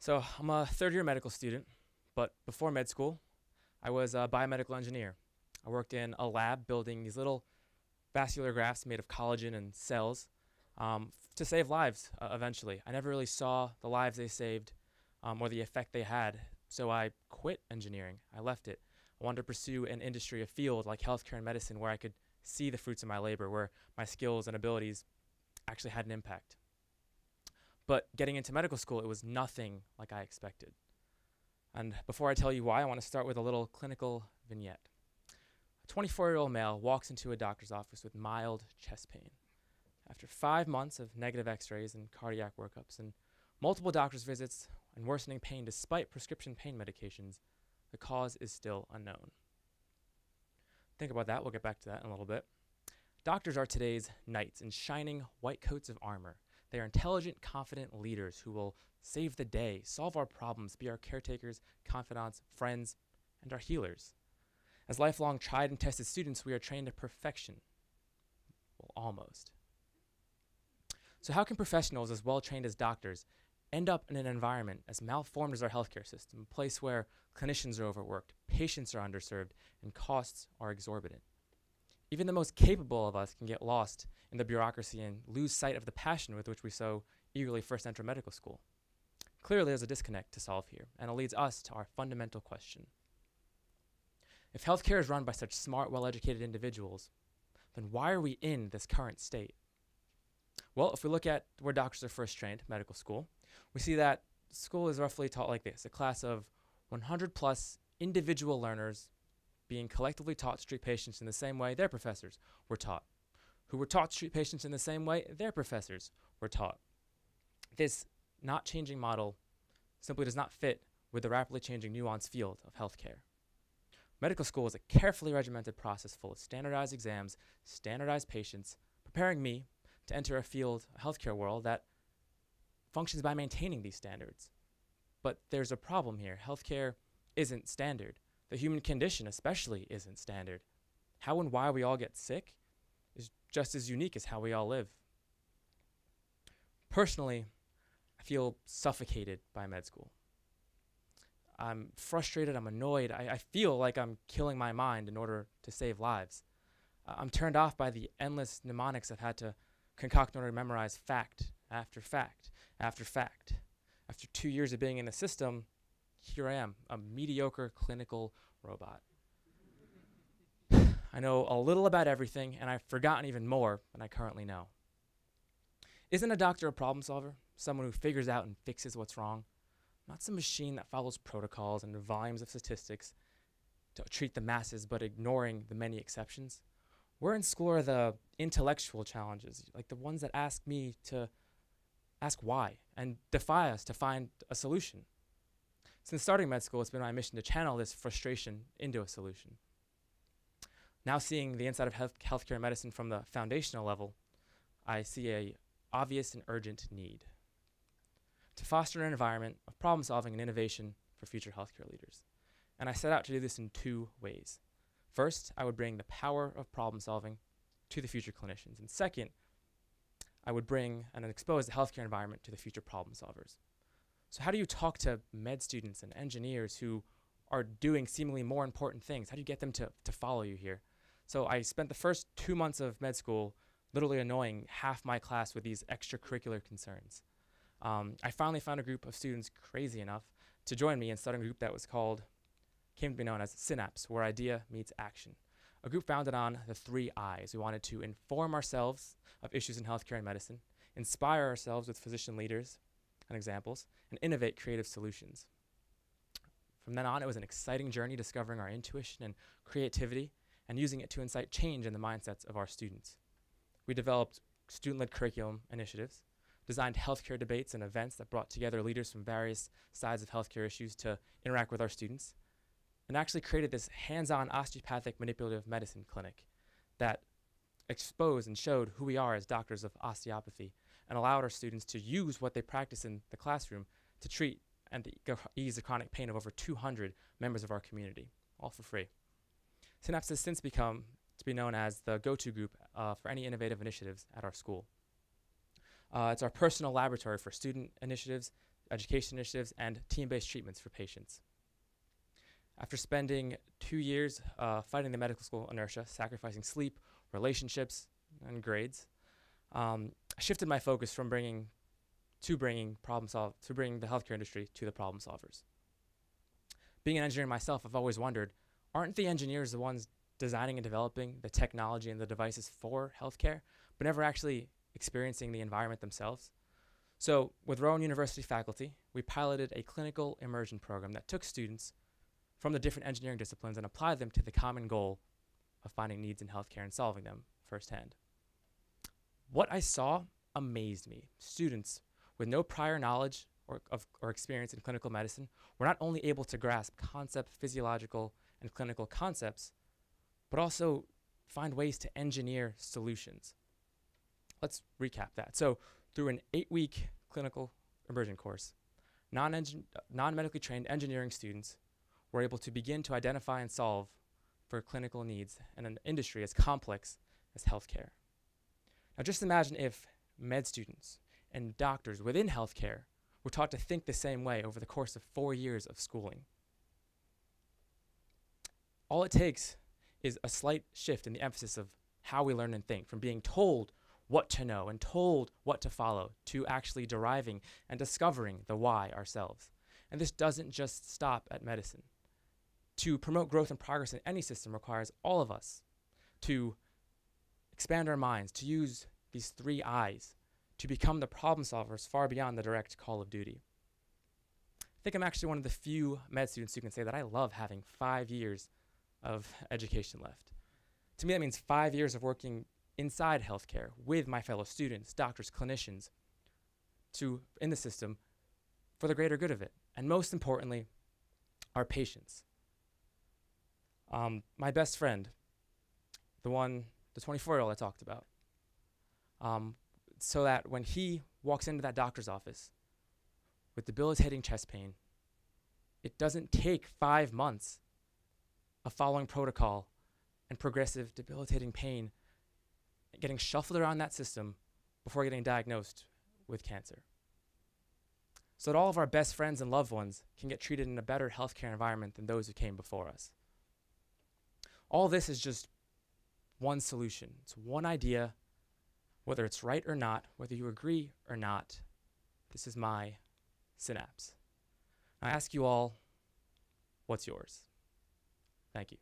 So I'm a third-year medical student, but before med school, I was a biomedical engineer. I worked in a lab building these little vascular grafts made of collagen and cells to save lives eventually. I never really saw the lives they saved or the effect they had, so I quit engineering. I left it. I wanted to pursue an industry, a field like healthcare and medicine where I could see the fruits of my labor, where my skills and abilities actually had an impact. But getting into medical school, it was nothing like I expected. And before I tell you why, I want to start with a little clinical vignette. A 24-year-old male walks into a doctor's office with mild chest pain. After 5 months of negative x-rays and cardiac workups and multiple doctor's visits and worsening pain despite prescription pain medications, the cause is still unknown. Think about that. We'll get back to that in a little bit. Doctors are today's knights in shining white coats of armor. They are intelligent, confident leaders who will save the day, solve our problems, be our caretakers, confidants, friends, and our healers. As lifelong tried and tested students, we are trained to perfection. Well, almost. So how can professionals as well trained as doctors end up in an environment as malformed as our healthcare system, a place where clinicians are overworked, patients are underserved, and costs are exorbitant? Even the most capable of us can get lost in the bureaucracy and lose sight of the passion with which we so eagerly first enter medical school. Clearly, there's a disconnect to solve here, and it leads us to our fundamental question. If healthcare is run by such smart, well-educated individuals, then why are we in this current state? Well, if we look at where doctors are first trained, medical school, we see that school is roughly taught like this: a class of 100 plus individual learners being collectively taught to treat patients in the same way their professors were taught, who were taught to treat patients in the same way their professors were taught. This not changing model simply does not fit with the rapidly changing nuanced field of healthcare. Medical school is a carefully regimented process full of standardized exams, standardized patients, preparing me to enter a field, a healthcare world that functions by maintaining these standards. But there's a problem here. Healthcare isn't standard. The human condition especially isn't standard. How and why we all get sick is just as unique as how we all live. Personally, I feel suffocated by med school. I'm frustrated, I'm annoyed, I feel like I'm killing my mind in order to save lives. I'm turned off by the endless mnemonics I've had to concoct in order to memorize fact after fact after fact. After 2 years of being in the system, here I am, a mediocre clinical robot. I know a little about everything, and I've forgotten even more than I currently know. Isn't a doctor a problem solver? Someone who figures out and fixes what's wrong? Not some machine that follows protocols and volumes of statistics to treat the masses, but ignoring the many exceptions. Where in school are the intellectual challenges, like the ones that ask me to ask why and defy us to find a solution? Since starting med school, it's been my mission to channel this frustration into a solution. Now seeing the inside of healthcare and medicine from the foundational level, I see an obvious and urgent need to foster an environment of problem solving and innovation for future healthcare leaders. And I set out to do this in 2 ways. First, I would bring the power of problem solving to the future clinicians. And second, I would bring and expose the healthcare environment to the future problem solvers. So how do you talk to med students and engineers who are doing seemingly more important things? How do you get them to follow you here? So I spent the first 2 months of med school literally annoying half my class with these extracurricular concerns. I finally found a group of students crazy enough to join me in starting a group that came to be known as Synapse, where idea meets action. A group founded on the 3 I's. We wanted to inform ourselves of issues in healthcare and medicine, inspire ourselves with physician leaders and examples, and innovate creative solutions. From then on, it was an exciting journey discovering our intuition and creativity and using it to incite change in the mindsets of our students. We developed student-led curriculum initiatives, designed healthcare debates and events that brought together leaders from various sides of healthcare issues to interact with our students, and actually created this hands-on osteopathic manipulative medicine clinic that exposed and showed who we are as doctors of osteopathy and allowed our students to use what they practice in the classroom to treat and ease the chronic pain of over 200 members of our community, all for free. Synapse has since become to be known as the go-to group for any innovative initiatives at our school. It's our personal laboratory for student initiatives, education initiatives, and team-based treatments for patients. After spending 2 years fighting the medical school inertia, sacrificing sleep, relationships, and grades, I shifted my focus from bringing the healthcare industry to the problem solvers. Being an engineer myself, I've always wondered, aren't the engineers the ones designing and developing the technology and the devices for healthcare, but never actually experiencing the environment themselves? So with Rowan University faculty, we piloted a clinical immersion program that took students from the different engineering disciplines and applied them to the common goal of finding needs in healthcare and solving them firsthand. What I saw amazed me. Students with no prior knowledge or experience in clinical medicine were not only able to grasp concept, physiological, and clinical concepts, but also find ways to engineer solutions. Let's recap that. So through an 8-week clinical immersion course, non-medically trained engineering students were able to begin to identify and solve for clinical needs in an industry as complex as healthcare. Now just imagine if med students and doctors within healthcare were taught to think the same way over the course of 4 years of schooling. All it takes is a slight shift in the emphasis of how we learn and think, from being told what to know and told what to follow to actually deriving and discovering the why ourselves. And this doesn't just stop at medicine. To promote growth and progress in any system requires all of us to expand our minds, to use these 3 I's, to become the problem solvers far beyond the direct call of duty. I think I'm actually one of the few med students who can say that I love having 5 years of education left. To me, that means 5 years of working inside healthcare with my fellow students, doctors, clinicians, in the system for the greater good of it. And most importantly, our patients. My best friend, the 24-year-old I talked about, so that when he walks into that doctor's office with debilitating chest pain, it doesn't take 5 months of following protocol and progressive debilitating pain getting shuffled around that system before getting diagnosed with cancer. So that all of our best friends and loved ones can get treated in a better healthcare environment than those who came before us. All this is just one solution. It's one idea. Whether it's right or not, whether you agree or not, this is my synapse. I ask you all, what's yours? Thank you.